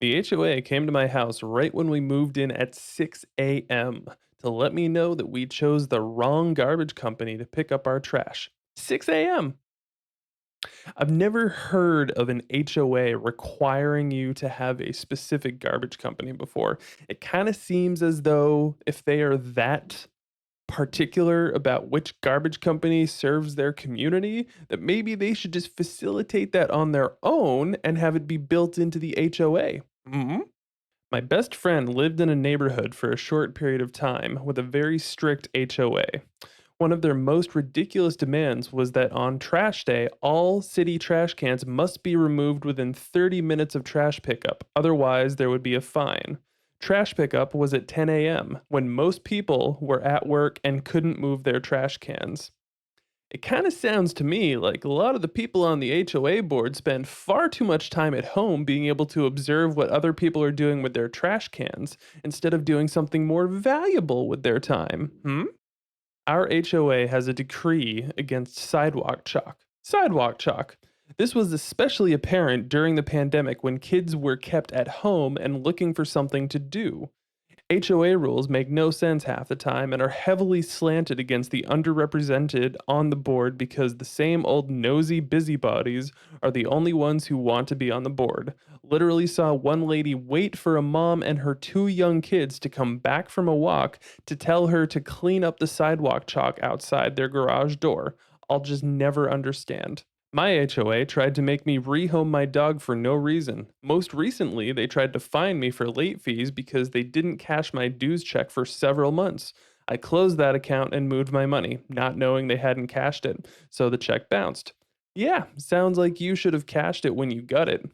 The HOA came to my house right when we moved in at 6 a.m. to let me know that we chose the wrong garbage company to pick up our trash. 6 a.m. I've never heard of an HOA requiring you to have a specific garbage company before. It kind of seems as though if they are that particular about which garbage company serves their community, that maybe they should just facilitate that on their own and have it be built into the HOA. My best friend lived in a neighborhood for a short period of time with a very strict HOA. One of their most ridiculous demands was that on trash day, all city trash cans must be removed within 30 minutes of trash pickup, otherwise, there would be a fine. Trash pickup was at 10 a.m., when most people were at work and couldn't move their trash cans. It kind of sounds to me like a lot of the people on the HOA board spend far too much time at home being able to observe what other people are doing with their trash cans instead of doing something more valuable with their time. Our HOA has a decree against sidewalk chalk. Sidewalk chalk. This was especially apparent during the pandemic when kids were kept at home and looking for something to do. HOA rules make no sense half the time and are heavily slanted against the underrepresented on the board because the same old nosy busybodies are the only ones who want to be on the board. Literally saw one lady wait for a mom and her two young kids to come back from a walk to tell her to clean up the sidewalk chalk outside their garage door. I'll just never understand. My HOA tried to make me rehome my dog for no reason. Most recently, they tried to fine me for late fees because they didn't cash my dues check for several months. I closed that account and moved my money, not knowing they hadn't cashed it, so the check bounced. Yeah, sounds like you should have cashed it when you got it.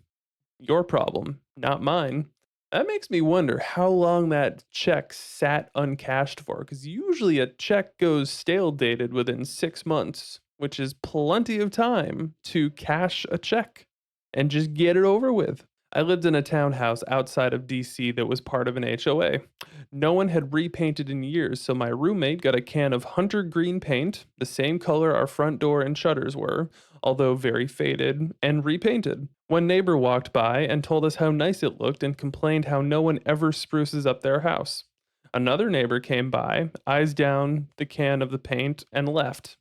Your problem, not mine. That makes me wonder how long that check sat uncashed for, because usually a check goes stale dated within 6 months, which is plenty of time to cash a check and just get it over with. I lived in a townhouse outside of DC that was part of an HOA. No one had repainted in years, so my roommate got a can of hunter green paint, the same color our front door and shutters were, although very faded, and repainted. One neighbor walked by and told us how nice it looked and complained how no one ever spruces up their house. Another neighbor came by, eyes down the can of the paint, and left.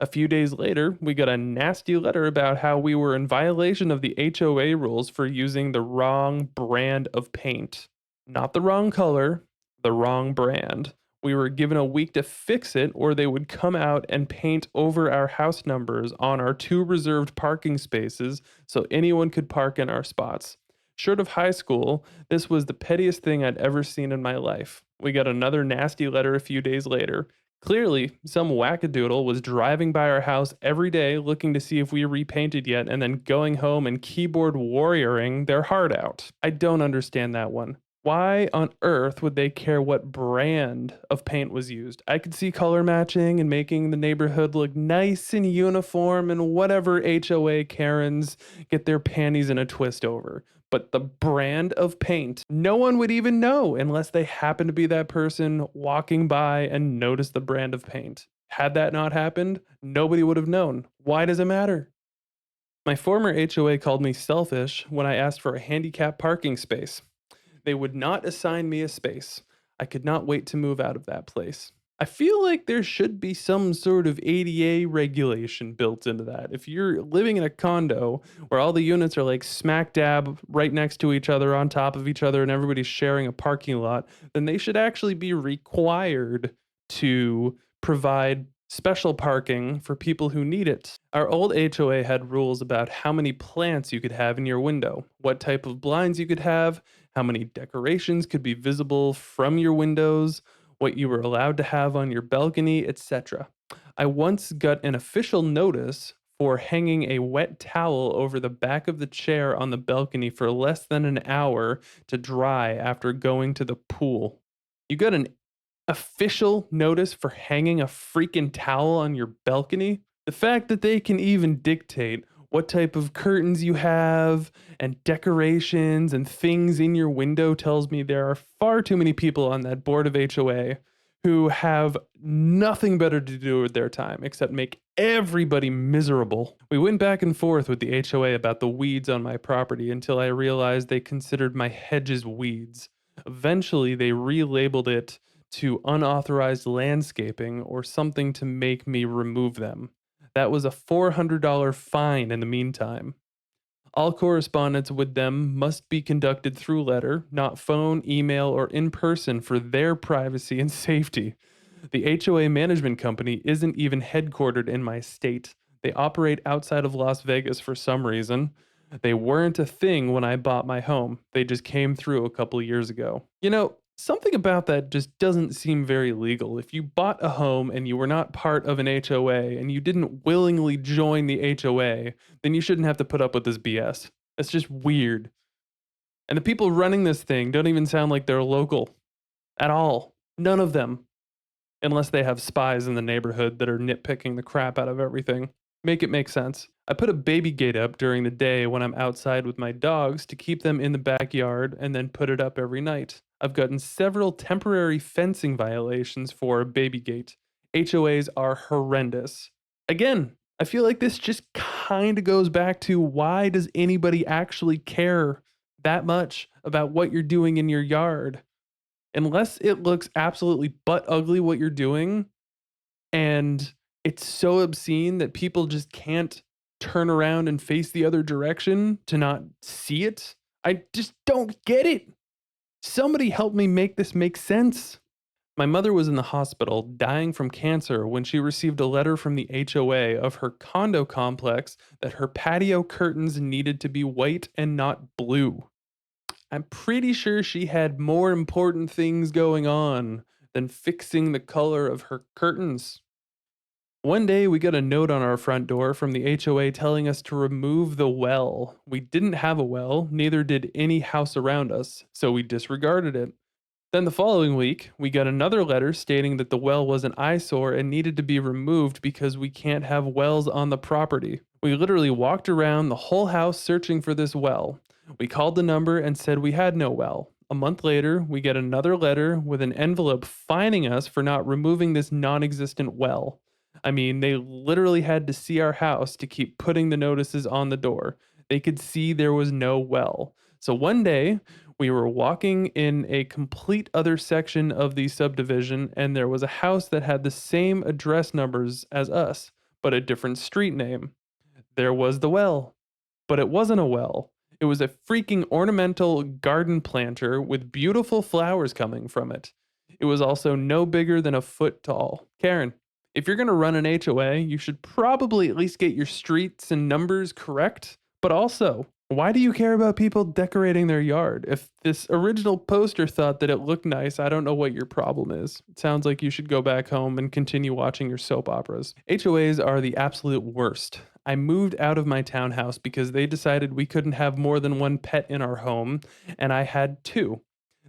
A few days later, we got a nasty letter about how we were in violation of the HOA rules for using the wrong brand of paint. Not the wrong color, the wrong brand. We were given a week to fix it, or they would come out and paint over our house numbers on our two reserved parking spaces so anyone could park in our spots. Short of high school, this was the pettiest thing I'd ever seen in my life. We got another nasty letter a few days later. Clearly, some wackadoodle was driving by our house every day looking to see if we repainted yet and then going home and keyboard warrioring their heart out. I don't understand that one. Why on earth would they care what brand of paint was used? I could see color matching and making the neighborhood look nice and uniform and whatever HOA Karens get their panties in a twist over. But the brand of paint, no one would even know unless they happen to be that person walking by and notice the brand of paint. Had that not happened, nobody would have known. Why does it matter? My former HOA called me selfish when I asked for a handicap parking space. They would not assign me a space. I could not wait to move out of that place. I feel like there should be some sort of ADA regulation built into that. If you're living in a condo where all the units are like smack dab right next to each other, on top of each other, and everybody's sharing a parking lot, then they should actually be required to provide special parking for people who need it. Our old HOA had rules about how many plants you could have in your window, what type of blinds you could have, how many decorations could be visible from your windows, what you were allowed to have on your balcony, etc. I once got an official notice for hanging a wet towel over the back of the chair on the balcony for less than an hour to dry after going to the pool. You got an official notice for hanging a freaking towel on your balcony? The fact that they can even dictate what type of curtains you have and decorations and things in your window tells me there are far too many people on that board of HOA who have nothing better to do with their time except make everybody miserable. We went back and forth with the HOA about the weeds on my property until I realized they considered my hedges weeds. Eventually, they relabeled it to unauthorized landscaping or something to make me remove them. That was a $400 fine in the meantime. All correspondence with them must be conducted through letter, not phone, email, or in person for their privacy and safety. The HOA management company isn't even headquartered in my state. They operate outside of Las Vegas for some reason. They weren't a thing when I bought my home. They just came through a couple of years ago. Something about that just doesn't seem very legal. If you bought a home and you were not part of an HOA and you didn't willingly join the HOA, then you shouldn't have to put up with this BS. It's just weird. And the people running this thing don't even sound like they're local at all. None of them, unless they have spies in the neighborhood that are nitpicking the crap out of everything. Make it make sense. I put a baby gate up during the day when I'm outside with my dogs to keep them in the backyard and then put it up every night. I've gotten several temporary fencing violations for a baby gate. HOAs are horrendous. Again, I feel like this just kind of goes back to why does anybody actually care that much about what you're doing in your yard? Unless it looks absolutely butt ugly what you're doing and it's so obscene that people just can't turn around and face the other direction to not see it. I just don't get it. Somebody help me make this make sense. My mother was in the hospital dying from cancer when she received a letter from the HOA of her condo complex that her patio curtains needed to be white and not blue. I'm pretty sure she had more important things going on than fixing the color of her curtains. One day, we got a note on our front door from the HOA telling us to remove the well. We didn't have a well, neither did any house around us, so we disregarded it. Then the following week, we got another letter stating that the well was an eyesore and needed to be removed because we can't have wells on the property. We literally walked around the whole house searching for this well. We called the number and said we had no well. A month later, we get another letter with an envelope fining us for not removing this non existent well. I mean, they literally had to see our house to keep putting the notices on the door. They could see there was no well. So one day, we were walking in a complete other section of the subdivision, and there was a house that had the same address numbers as us, but a different street name. There was the well, but it wasn't a well. It was a freaking ornamental garden planter with beautiful flowers coming from it. It was also no bigger than a foot tall. Karen, if you're going to run an HOA, you should probably at least get your streets and numbers correct. But also, why do you care about people decorating their yard? If this original poster thought that it looked nice, I don't know what your problem is. It sounds like you should go back home and continue watching your soap operas. HOAs are the absolute worst. I moved out of my townhouse because they decided we couldn't have more than one pet in our home, and I had two.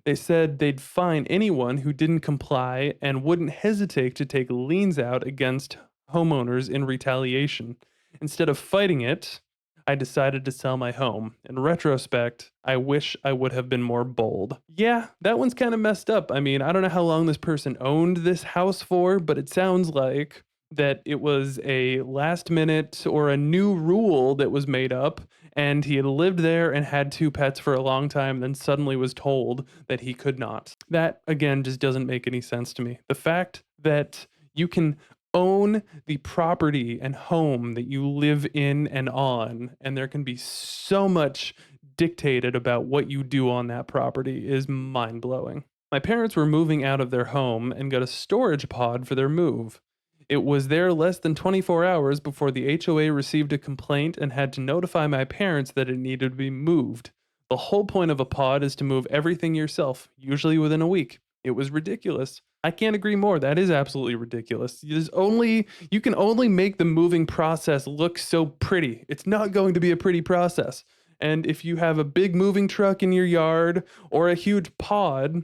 They said they'd fine anyone who didn't comply and wouldn't hesitate to take liens out against homeowners in retaliation. Instead of fighting it, I decided to sell my home. In retrospect, I wish I would have been more bold. Yeah, that one's kind of messed up. I mean, I don't know how long this person owned this house for, but it sounds like that it was a last minute or a new rule that was made up, and he had lived there and had two pets for a long time, then suddenly was told that he could not. That, again, just doesn't make any sense to me. The fact that you can own the property and home that you live in and on, and there can be so much dictated about what you do on that property is mind blowing. My parents were moving out of their home and got a storage pod for their move. It was there less than 24 hours before the HOA received a complaint and had to notify my parents that it needed to be moved. The whole point of a pod is to move everything yourself, usually within a week. It was ridiculous. I can't agree more. That is absolutely ridiculous. You can only make the moving process look so pretty. It's not going to be a pretty process. And if you have a big moving truck in your yard or a huge pod,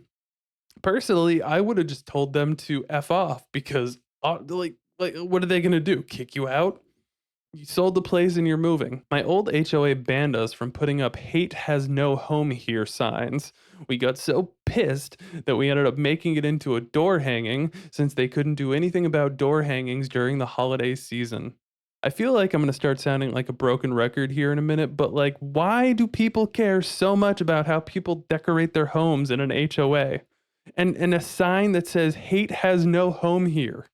personally, I would have just told them to F off because what are they going to do? Kick you out? You sold the place and you're moving. My old HOA banned us from putting up "Hate has no home here" signs. We got so pissed that we ended up making it into a door hanging since they couldn't do anything about door hangings during the holiday season. I feel like I'm going to start sounding like a broken record here in a minute, but like, why do people care so much about how people decorate their homes in an HOA? And a sign that says hate has no home here.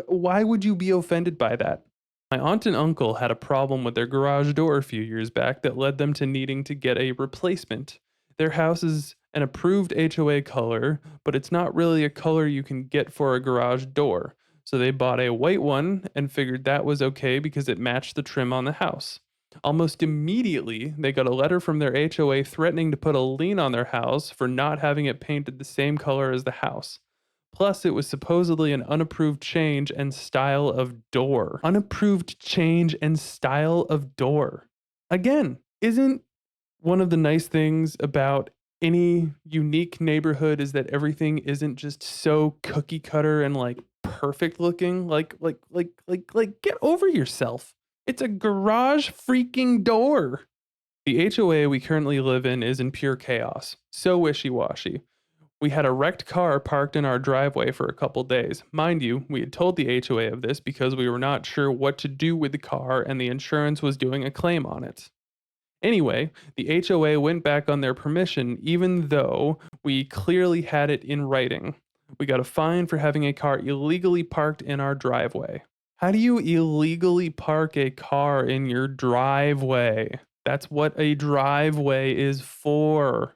Why would you be offended by that? My aunt and uncle had a problem with their garage door a few years back that led them to needing to get a replacement. Their house is an approved HOA color, but it's not really a color you can get for a garage door. So they bought a white one and figured that was okay because it matched the trim on the house. Almost immediately, they got a letter from their HOA threatening to put a lien on their house for not having it painted the same color as the house. Plus, it was supposedly an unapproved change and style of door. Unapproved change and style of door. Again, isn't one of the nice things about any unique neighborhood is that everything isn't just so cookie cutter and like perfect looking? Like get over yourself. It's a garage freaking door. The HOA we currently live in is in pure chaos. So wishy-washy. We had a wrecked car parked in our driveway for a couple days. Mind you, we had told the HOA of this because we were not sure what to do with the car and the insurance was doing a claim on it. Anyway, the HOA went back on their permission even though we clearly had it in writing. We got a fine for having a car illegally parked in our driveway. How do you illegally park a car in your driveway? That's what a driveway is for.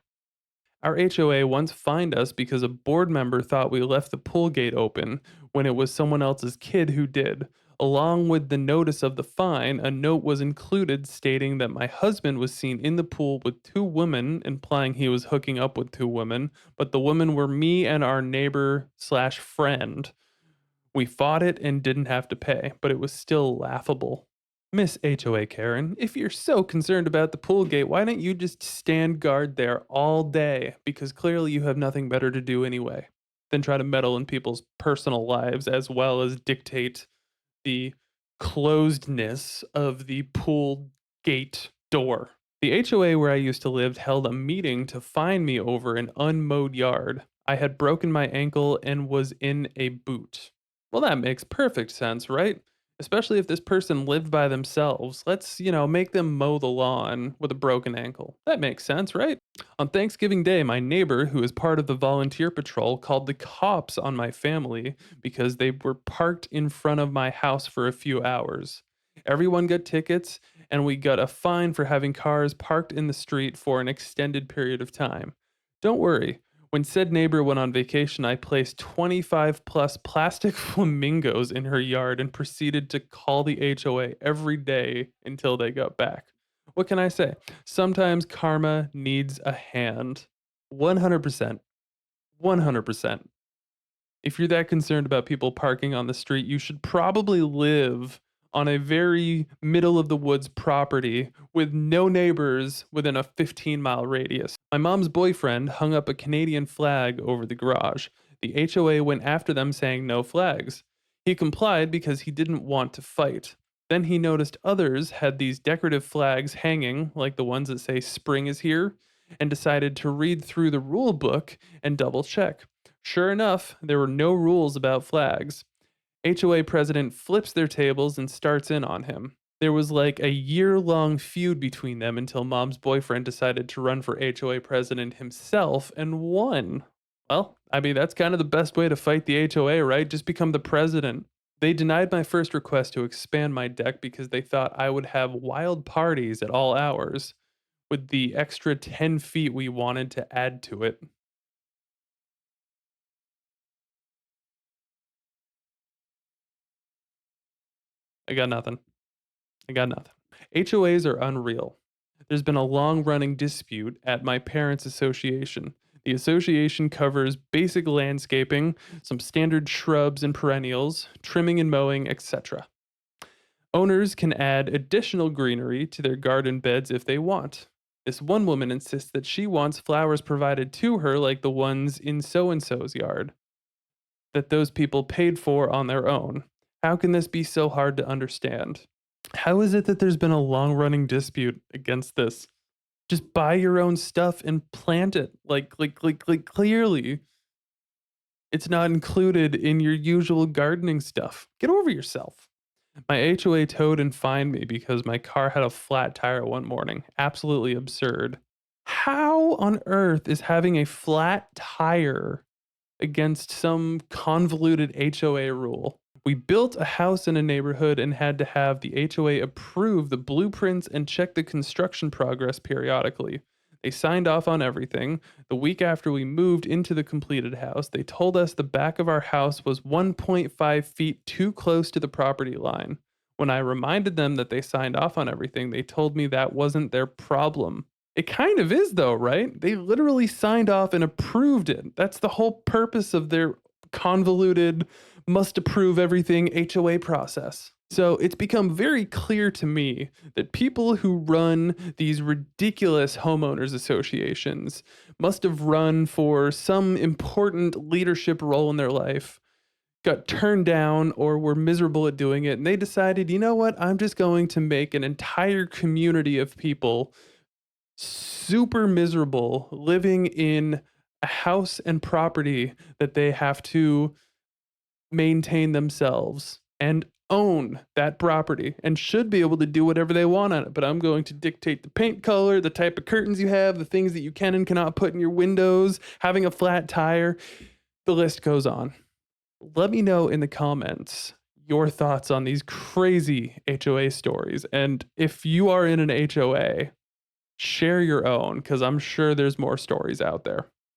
Our HOA once fined us because a board member thought we left the pool gate open when it was someone else's kid who did. Along with the notice of the fine, a note was included stating that my husband was seen in the pool with two women, implying he was hooking up with two women, but the women were me and our neighbor/friend. We fought it and didn't have to pay, but it was still laughable. Miss HOA Karen, if you're so concerned about the pool gate, why don't you just stand guard there all day? Because clearly you have nothing better to do anyway than try to meddle in people's personal lives as well as dictate the closedness of the pool gate door. The HOA where I used to live held a meeting to fine me over an unmowed yard. I had broken my ankle and was in a boot. Well, that makes perfect sense, right? Especially if this person lived by themselves. Let's make them mow the lawn with a broken ankle. That makes sense, right? On Thanksgiving Day, my neighbor, who is part of the volunteer patrol, called the cops on my family because they were parked in front of my house for a few hours. Everyone got tickets, and we got a fine for having cars parked in the street for an extended period of time. Don't worry, when said neighbor went on vacation, I placed 25 plus plastic flamingos in her yard and proceeded to call the HOA every day until they got back. What can I say? Sometimes karma needs a hand. 100%. 100%. If you're that concerned about people parking on the street, you should probably live on a very middle of the woods property with no neighbors within a 15-mile radius. My mom's boyfriend hung up a Canadian flag over the garage. The HOA went after them saying no flags. He complied because he didn't want to fight. Then he noticed others had these decorative flags hanging, like the ones that say spring is here, and decided to read through the rule book and double check. Sure enough, there were no rules about flags. HOA president flips their tables and starts in on him. There was like a year-long feud between them until mom's boyfriend decided to run for HOA president himself and won. Well, I mean, that's kind of the best way to fight the HOA, right? Just become the president. They denied my first request to expand my deck because they thought I would have wild parties at all hours with the extra 10 feet we wanted to add to it. I got nothing. I got nothing. HOAs are unreal. There's been a long running dispute at my parents' association. The association covers basic landscaping, some standard shrubs and perennials, trimming and mowing, etc. Owners can add additional greenery to their garden beds if they want. This one woman insists that she wants flowers provided to her like the ones in so and so's yard, that those people paid for on their own. How can this be so hard to understand? How is it that there's been a long running dispute against this? Just buy your own stuff and plant it. Like clearly, it's not included in your usual gardening stuff. Get over yourself. My HOA towed and fined me because my car had a flat tire one morning. Absolutely absurd. How on earth is having a flat tire against some convoluted HOA rule? We built a house in a neighborhood and had to have the HOA approve the blueprints and check the construction progress periodically. They signed off on everything. The week after we moved into the completed house, they told us the back of our house was 1.5 feet too close to the property line. When I reminded them that they signed off on everything, they told me that wasn't their problem. It kind of is, though, right? They literally signed off and approved it. That's the whole purpose of their convoluted, must approve everything HOA process. So it's become very clear to me that people who run these ridiculous homeowners associations must have run for some important leadership role in their life, got turned down, or were miserable at doing it. And they decided, you know what? I'm just going to make an entire community of people super miserable living in a house and property that they have to maintain themselves and own that property and should be able to do whatever they want on it. But I'm going to dictate the paint color, the type of curtains you have, the things that you can and cannot put in your windows, having a flat tire. The list goes on. Let me know in the comments your thoughts on these crazy HOA stories. And if you are in an HOA, share your own because I'm sure there's more stories out there.